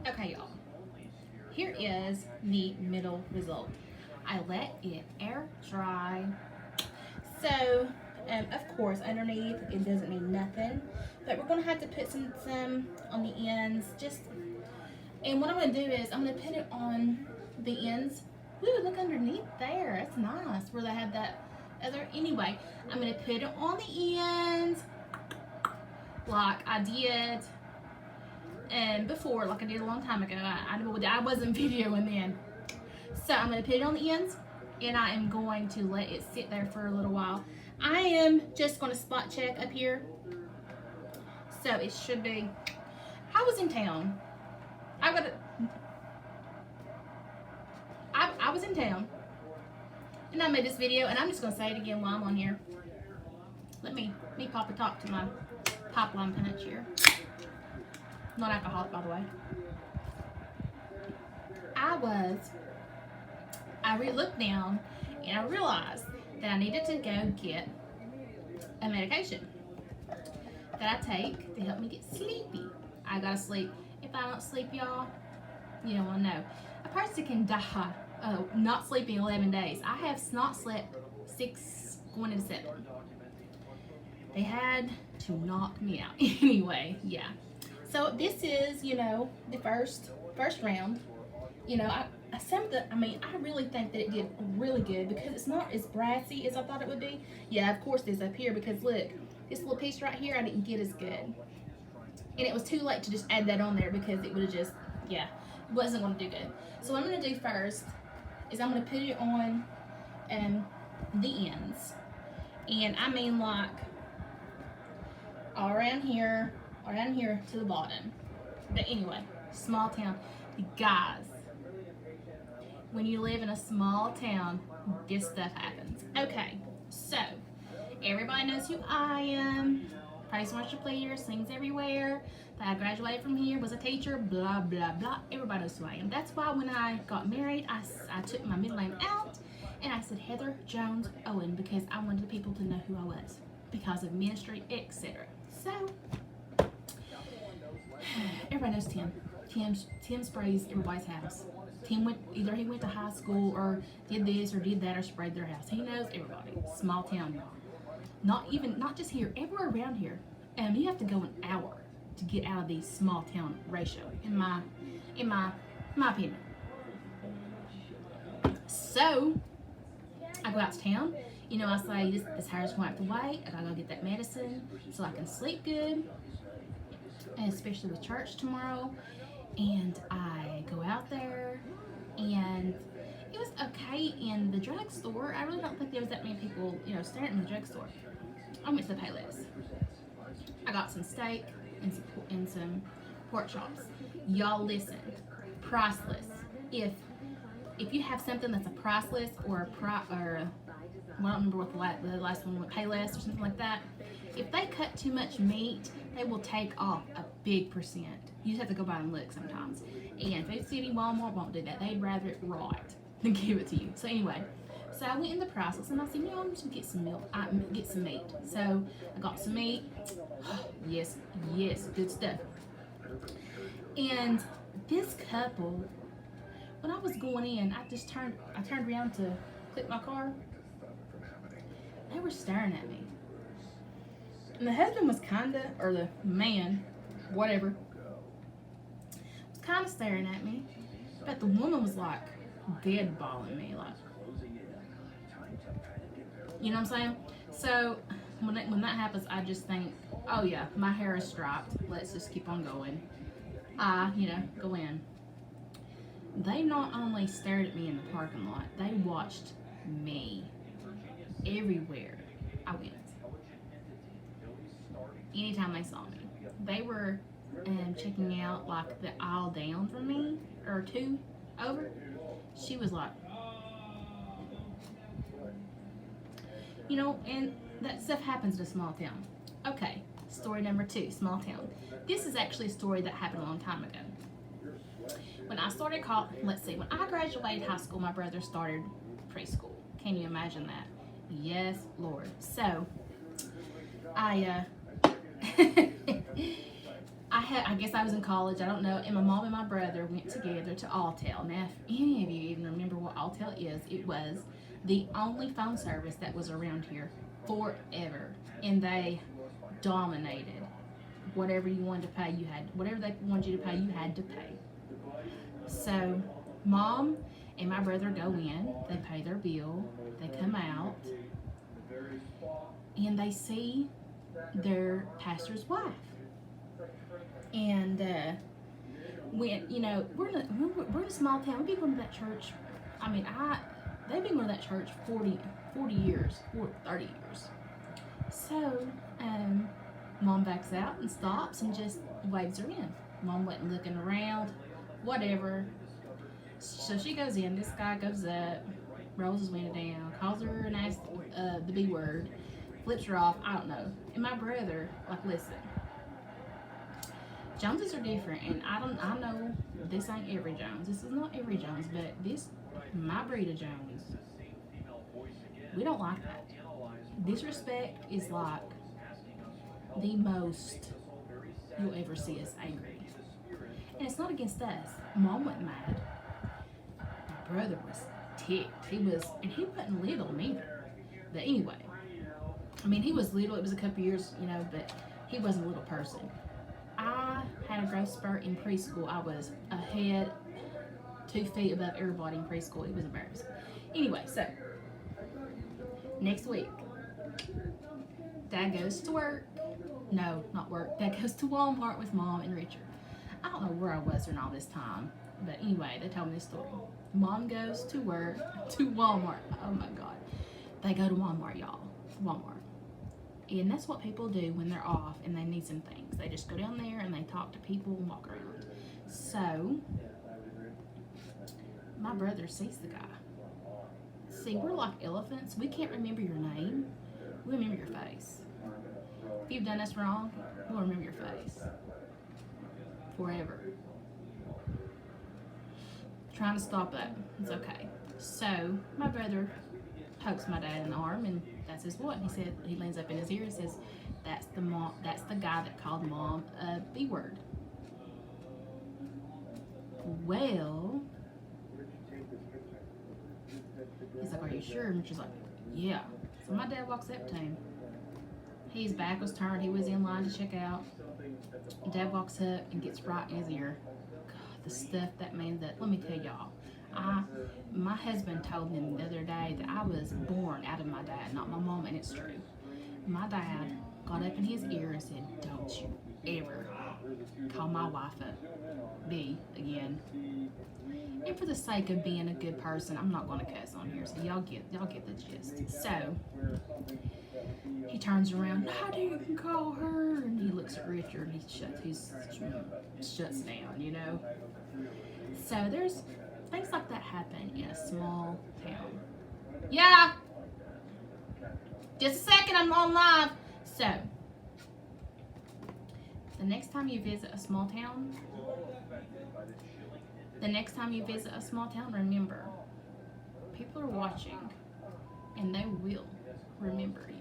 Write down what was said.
Okay, y'all. Here is the middle result. I let it air dry. So, of course, underneath it doesn't mean nothing, but we're gonna have to put some on the ends. And what I'm gonna do is I'm gonna put it on the ends. Ooh, look underneath there. That's nice. Where they have that other. Anyway, I'm gonna put it on the ends, like I did before, like I did a long time ago. I wasn't videoing then. So I'm going to put it on the ends, and I am going to let it sit there for a little while. I am just going to spot check up here. So it should be. I was in town. I was in town, and I made this video, and I'm just going to say it again while I'm on here. Let me pop a top to my pipeline punch here. Not alcoholic, by the way. I looked down and I realized that I needed to go get a medication that I take to help me get sleepy. I gotta sleep. If I don't sleep, y'all, you don't wanna know. A person can die not sleeping 11 days. I have not slept 6 going into 7. They had to knock me out. Anyway, yeah. So this is, the first round. I really think that it did really good because it's not as brassy as I thought it would be. Yeah, of course it's up here because look, this little piece right here I didn't get as good. And it was too late to just add that on there because it would have just, it wasn't going to do good. So what I'm going to do first is I'm going to put it on the ends. And I mean like all around here to the bottom. But anyway, small town. Guys, when you live in a small town, this stuff happens. Okay, so everybody knows who I am. Praise and worship leader, sings everywhere. That I graduated from here, was a teacher, blah, blah, blah. Everybody knows who I am. That's why when I got married, I took my middle name out and I said Heather Jones Owen because I wanted the people to know who I was because of ministry, etc. So, everybody knows Tim. Tim sprays everybody's house. Tim either he went to high school or did this or did that or sprayed their house. He knows everybody. Small town, y'all. Not just here, everywhere around here. You have to go an hour to get out of these small town ratio, in my opinion. So I go out to town. I say this hair's going to have to wait. I gotta go get that medicine so I can sleep good, and especially with church tomorrow. And I go out there, and it was okay in the drugstore. I really don't think there was that many people, staring in the drugstore. I went to the Payless. I got some steak and some pork chops. Y'all listen, priceless. If you have something that's a priceless or I don't remember what the last one was, Payless or something like that. If they cut too much meat, they will take off a big percent. You just have to go by and look sometimes. And Food City, Walmart won't do that. They'd rather it rot than give it to you. So anyway, so I went in the priceless and I said, I'm just gonna get some milk. Get some meat. So I got some meat. Yes, good stuff. And this couple, when I was going in, I turned around to click my car. They were staring at me. And the husband was or the man, whatever, was kind of staring at me. But the woman was like dead balling me, like, you know what I'm saying? So when that happens, I just think, oh yeah, my hair is striped. Let's just keep on going. Go in. They not only stared at me in the parking lot, they watched me everywhere I went. Anytime they saw me, they were checking out like the aisle down from me or 2 over. She was like, and that stuff happens in a small town. Okay, story number 2, small town. This is actually a story that happened a long time ago. When I started when I graduated high school, my brother started preschool. Can you imagine that? Yes, Lord. So I I guess I was in college, I don't know, and my mom and my brother went together to Alltel. Now, if any of you even remember what Alltel is, it was the only phone service that was around here forever, and they dominated. Whatever you wanted to pay, you had, whatever they wanted you to pay, you had to pay. So, mom and my brother go in, they pay their bill, they come out, and they see their pastor's wife. And when, you know, we're in a small town. We've been going to that church. I mean, they've been going to that church 40 years, 30 years. So, mom backs out and stops and just waves her in. Mom wasn't looking around, whatever. So she goes in. This guy goes up, rolls his window down, calls her and asks the B word, flips her off. I don't know. And my brother, like, listen, Joneses are different, and I know this ain't every Jones. This is not every Jones, but this, my breed of Jones, we don't like that. Disrespect is like the most you'll ever see us angry. And it's not against us. Mom wasn't mad. My brother was ticked. And he wasn't little neither. But anyway, I mean, he was little. It was a couple years, you know, but he wasn't a little person. I had a growth spurt in preschool. I was a head 2 feet above everybody in preschool. It was embarrassing. Anyway, so next week, Dad goes to work. No, not work. Dad goes to Walmart with Mom and Richard. I don't know where I was during all this time, but anyway, they told me this story. Mom goes to work, to Walmart. Oh my God. They go to Walmart, y'all. Walmart. And that's what people do when they're off and they need some things. They just go down there and they talk to people and walk around. So, my brother sees the guy. See, we're like elephants. We can't remember your name. We remember your face. If you've done us wrong, we'll remember your face. Forever. Trying to stop that. It's okay. So, my brother pokes my dad in the arm, and that's his what? He said, he leans up in his ear and says, that's the guy that called Mom a B word. Well, he's like, are you sure? And she's like, yeah. So my dad walks up to him. His back was turned. He was in line to check out. Dad walks up and gets right in his ear. God, the stuff that man that, let me tell y'all. My husband told me the other day that I was born out of my dad, not my mom, and it's true. My dad got up in his ear and said, don't you ever call my wife a B again. And for the sake of being a good person, I'm not going to cuss on here, so y'all get the gist. So he turns around, how do you call her? And he looks at Richard and he shuts down, you know. So there's things like that happen in a small town. Yeah. Just a second, I'm on live. So the next time you visit a small town, remember, people are watching and they will remember you.